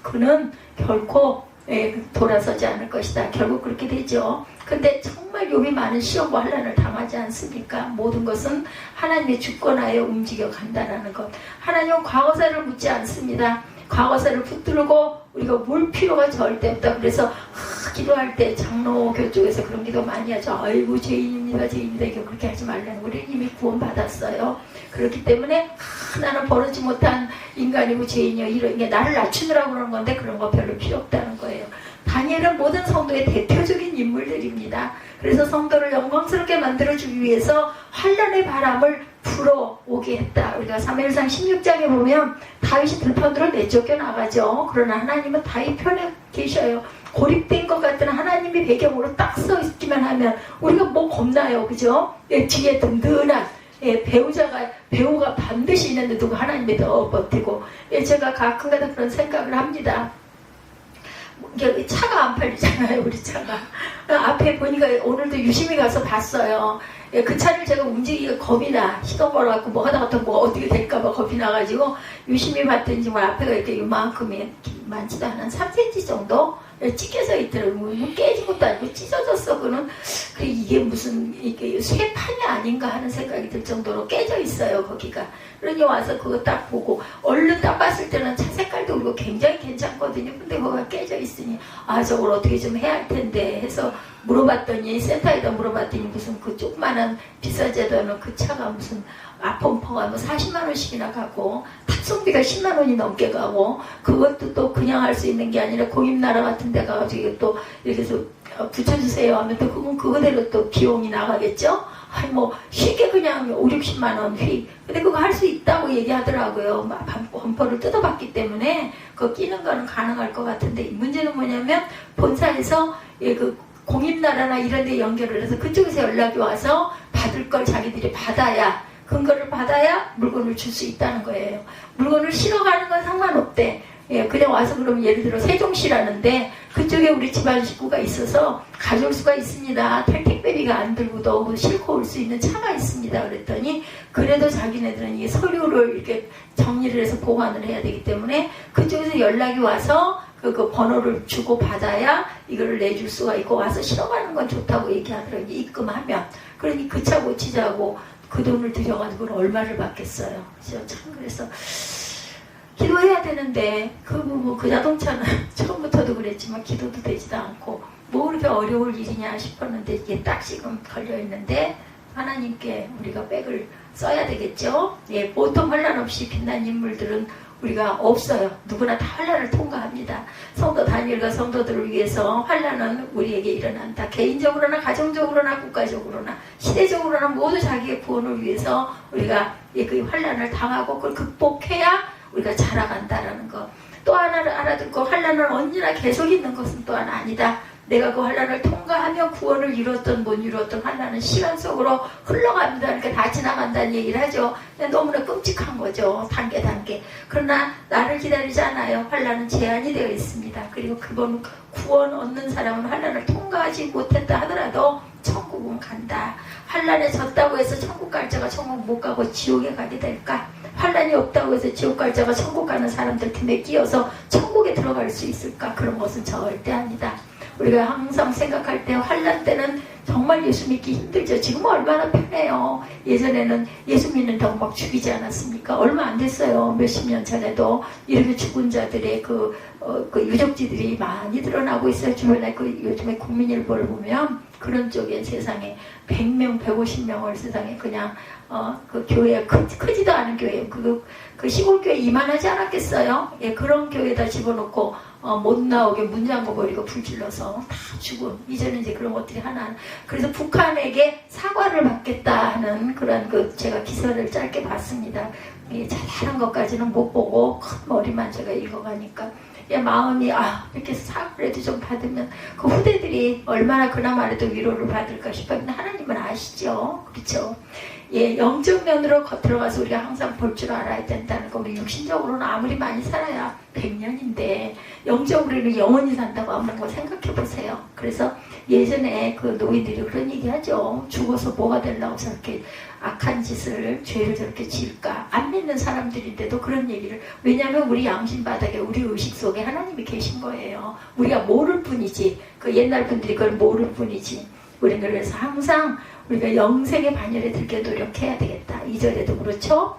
그는 결코 돌아서지 않을 것이다. 결국 그렇게 되죠. 근데 정말 욥이 많은 시험과 환난을 당하지 않습니까? 모든 것은 하나님의 주권하에 움직여 간다라는 것. 하나님은 과거사를 묻지 않습니다. 과거사를 붙들고 우리가 볼 필요가 절대 없다. 그래서 기도할 때 장로교 쪽에서 그런 기도 많이 하죠. 아이고 죄인입니다. 이거 그렇게 하지 말라는 우리 이미 구원받았어요. 그렇기 때문에 나는 버르지 못한 인간이고 죄인이요. 이런 게 나를 낮추느라고 그러는 건데 그런 거 별로 필요 없다는 거예요. 다니엘은 모든 성도의 대표적인 인물들입니다. 그래서 성도를 영광스럽게 만들어주기 위해서 환난의 바람을 불어오게 했다. 우리가 사무엘상 16장에 보면 다윗이 들판으로 내쫓겨 나가죠. 그러나 하나님은 다윗 편에 계셔요. 고립된 것 같은 하나님이 배경으로 딱 서 있기만 하면 우리가 뭐 겁나요, 그죠? 뒤에 든든한 배우가 반드시 있는데 누구 하나님이 더 버티고. 제가 가끔가다 그런 생각을 합니다. 차가 안 팔리잖아요, 우리 차가. 앞에 보니까 오늘도 유심히 가서 봤어요. 그 차를 제가 움직이기가 겁이 나. 시동 걸어갖고 뭐 하다가 또 뭐 어떻게 될까봐 겁이 나가지고 유심히 봤더니 정말 앞에가 이렇게 요만큼이 많지도 않은 3cm 정도 찢겨져 있더라고요. 깨진 것도 아니고 찢어졌어. 그는 이게 무슨 이게 쇠판이 아닌가 하는 생각이 들 정도로 깨져 있어요, 거기가. 그러니 와서 그거 딱 보고 얼른 딱 봤을 때는 차 색깔도 그리고 굉장히 괜찮거든요. 근데 거기가 깨져 있으니 아, 저걸 어떻게 좀 해야 할 텐데 해서 물어봤더니 센터에다 물어봤더니 무슨 그 조그마한 비싸지도 않은 그 차가 무슨 아펌퍼가 뭐 40만 원씩이나 가고 탁송비가 10만 원이 넘게 가고 그것도 또 그냥 할 수 있는 게 아니라 공임나라 같은 데 가가지고 또 이렇게 해서 붙여주세요 하면 또 그건 그거대로 또 비용이 나가겠죠? 아니 뭐 쉽게 그냥 5, 60만 원 휙. 근데 그거 할 수 있다고 얘기하더라고요. 범퍼를 뜯어봤기 때문에 그거 끼는 거는 가능할 것 같은데 문제는 뭐냐면 본사에서 그 공임나라나 이런 데 연결을 해서 그쪽에서 연락이 와서 받을 걸 자기들이 받아야 근거를 받아야 물건을 줄 수 있다는 거예요. 물건을 실어가는 건 상관없대. 그냥 와서 그러면 예를 들어 세종시라는데 그쪽에 우리 집안 식구가 있어서 가져올 수가 있습니다. 택배비가 안 들고도 뭐 싣고 올 수 있는 차가 있습니다. 그랬더니 그래도 자기네들은 이 서류를 이렇게 정리를 해서 보관을 해야 되기 때문에 그쪽에서 연락이 와서 그 번호를 주고 받아야 이거를 내줄 수가 있고 와서 실어가는 건 좋다고 얘기하더라고요. 입금하면. 그러니 그 차 고치자고 그 돈을 들여가지고 얼마를 받겠어요. 그래서 기도해야 되는데 그 자동차는 처음부터도 그랬지만 기도도 되지도 않고 뭐 그렇게 어려울 일이냐 싶었는데 이게 딱 지금 걸려있는데 하나님께 우리가 백을 써야 되겠죠. 예, 보통 환난 없이 빛난 인물들은 우리가 없어요. 누구나 다 환난을 통과합니다. 성도 다니엘과 성도들을 위해서 환난은 우리에게 일어난다. 개인적으로나 가정적으로나 국가적으로나 시대적으로나 모두 자기의 구원을 위해서 우리가 그 환난을 당하고 그걸 극복해야 우리가 자라간다라는 것. 또 하나를 알아듣고 환난은 언제나 계속 있는 것은 또한 아니다. 내가 그 환난을 통과하면 구원을 이뤘던 못 이뤘던 환난은 시간 속으로 흘러갑니다. 그러니까 다 지나간다는 얘기를 하죠. 너무나 끔찍한 거죠. 단계. 그러나 나를 기다리지 않아요. 환난은 제한이 되어 있습니다. 그리고 그건 구원 얻는 사람은 환난을 통과하지 못했다 하더라도 천국은 간다. 환난에 졌다고 해서 천국 갈 자가 천국 못 가고 지옥에 가게 될까? 환난이 없다고 해서 지옥 갈 자가 천국 가는 사람들 틈에 끼어서 천국에 들어갈 수 있을까? 그런 것은 절대 아니다. 우리가 항상 생각할 때 환난 때는 정말 예수 믿기 힘들죠. 지금은 얼마나 편해요. 예전에는 예수 믿는다고 막 죽이지 않았습니까? 얼마 안 됐어요. 몇십 년 전에도 이렇게 죽은 자들의 그 유적지들이 많이 드러나고 있어요. 주변에 요즘에 국민일보를 보면 그런 쪽에 세상에 100명, 150명을 세상에 그냥 그 교회 크지도 않은 교회 그 시골교회 이만하지 않았겠어요? 예, 그런 교회에다 집어넣고 못 나오게 문 잠궈버리고 불질러서 다 죽은 이제는 이제 그런 것들이 하나. 그래서 북한에게 사과를 받겠다 하는 그런 제가 기사를 짧게 봤습니다. 예, 잘하는 것까지는 못 보고 큰 머리만 제가 읽어가니까 마음이 이렇게 사과라도 좀 받으면 그 후대들이 얼마나 그나마라도 위로를 받을까 싶어요. 근데 하나님은 아시죠? 그렇죠? 예, 영적 면으로 들어가서 우리가 항상 볼 줄 알아야 된다는 거. 우리 육신적으로는 아무리 많이 살아야 100년인데 영적으로는 영원히 산다고 한번 생각해 보세요. 그래서 예전에 그 노인들이 그런 얘기 하죠. 죽어서 뭐가 되려고 저렇게 악한 짓을 죄를 저렇게 지을까. 안 믿는 사람들인데도 그런 얘기를. 왜냐하면 우리 양심 바닥에 우리 의식 속에 하나님이 계신 거예요. 우리가 모를 뿐이지. 그 옛날 분들이 그걸 모를 뿐이지. 우리는 그래서 항상 우리가 영생의 반열에 들게 노력해야 되겠다. 2절에도 그렇죠.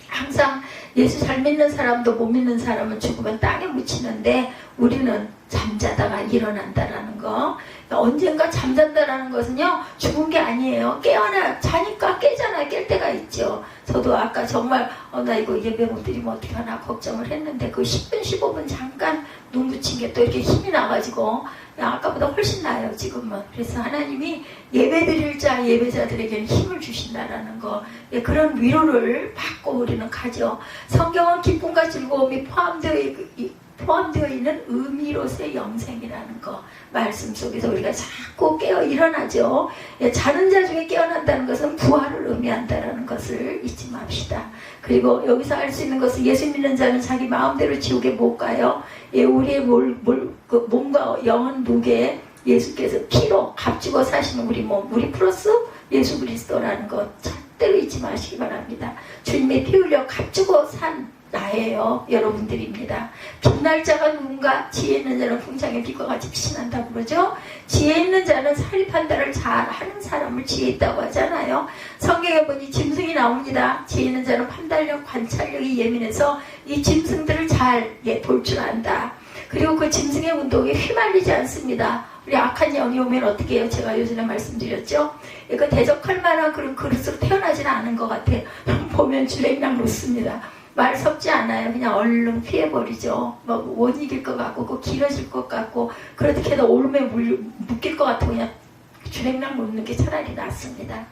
항상 예수 잘 믿는 사람도 못 믿는 사람은 죽으면 땅에 묻히는데 우리는 잠자다가 일어난다라는 거. 언젠가 잠잔다라는 것은요, 죽은 게 아니에요. 깨어나, 자니까 깨잖아요. 깰 때가 있죠. 저도 아까 정말 나 이거 예배 못 드리면 어떻게 하나 걱정을 했는데 그 10분 15분 잠깐 눈 붙인 게 또 이렇게 힘이 나가지고 아까보다 훨씬 나아요. 지금은. 그래서 하나님이 예배 드릴 자 예배자들에게는 힘을 주신다라는 거. 예, 그런 위로를 받고 우리는 가죠. 성경은 기쁨과 즐거움이 포함되어 있는 의미로서의 영생이라는 거. 말씀 속에서 우리가 자꾸 깨어 일어나죠. 예, 자는 자 중에 깨어난다는 것은 부활을 의미한다는 것을 잊지 맙시다. 그리고 여기서 알 수 있는 것은 예수 믿는 자는 자기 마음대로 지옥에 못 가요. 예, 우리의 몸과 영은 무게 예수께서 피로 값주고 사시는 우리 몸, 우리 플러스 예수 그리스도라는 것 절대로 잊지 마시기 바랍니다. 주님의 피 흘려 값주고 산 나예요. 여러분들입니다. 빛날 자가 누군가? 지혜 있는 자는 풍창의 빛과 같이 빛이 난다고 그러죠. 지혜 있는 자는 사리 판단을 잘 하는 사람을 지혜 있다고 하잖아요. 성경에 보니 짐승이 나옵니다. 지혜 있는 자는 판단력, 관찰력이 예민해서 이 짐승들을 잘 볼 줄 안다. 그리고 그 짐승의 운동에 휘말리지 않습니다. 우리 악한 영이 오면 어떻게 해요? 제가 요즘에 말씀드렸죠. 그 대적할 만한 그런 그릇으로 태어나지는 않은 것 같아요. 보면 주랭랑 놓습니다. 말 섞지 않아요. 그냥 얼른 피해버리죠. 못 이길 것 같고 길어질 것 같고 그렇게 해도 올매 묶일 것 같고 그냥 주랭랑 놓는 게 차라리 낫습니다.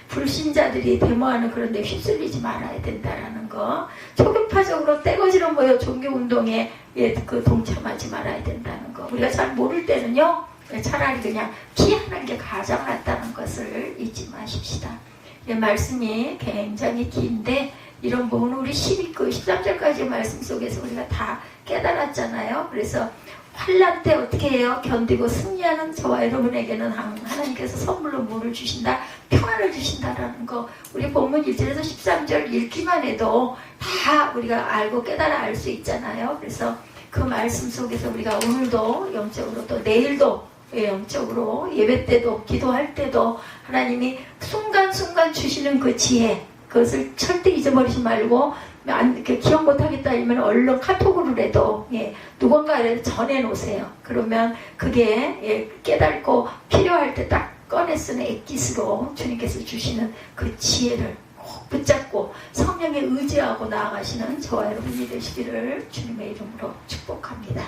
불신자들이 데모하는 그런 데 휩쓸리지 말아야 된다는 거. 초교파적으로 떼거지로 모여 종교운동에 동참하지 말아야 된다는 거. 우리가 잘 모를 때는요. 차라리 그냥 피하는 게 가장 낫다는 것을 잊지 마십시다. 말씀이 굉장히 긴데 이런 부분은 우리 12그 13절까지 말씀 속에서 우리가 다 깨달았잖아요. 그래서 환난 때 어떻게 해요? 견디고 승리하는 저와 여러분에게는 하나님께서 선물로 뭐를 주신다? 평안을 주신다라는 거. 우리 본문 1절에서 13절 읽기만 해도 다 우리가 알고 깨달아 알 수 있잖아요. 그래서 그 말씀 속에서 우리가 오늘도 영적으로 또 내일도 영적으로 예배 때도 기도할 때도 하나님이 순간순간 주시는 그 지혜, 그것을 절대 잊어버리지 말고 기억 못하겠다 하면 얼른 카톡으로라도 누군가에라도 전해놓으세요. 그러면 그게 깨닫고 필요할 때 딱 꺼내 쓰는 액기스로 주님께서 주시는 그 지혜를 꼭 붙잡고 성령에 의지하고 나아가시는 저와 여러분이 되시기를 주님의 이름으로 축복합니다.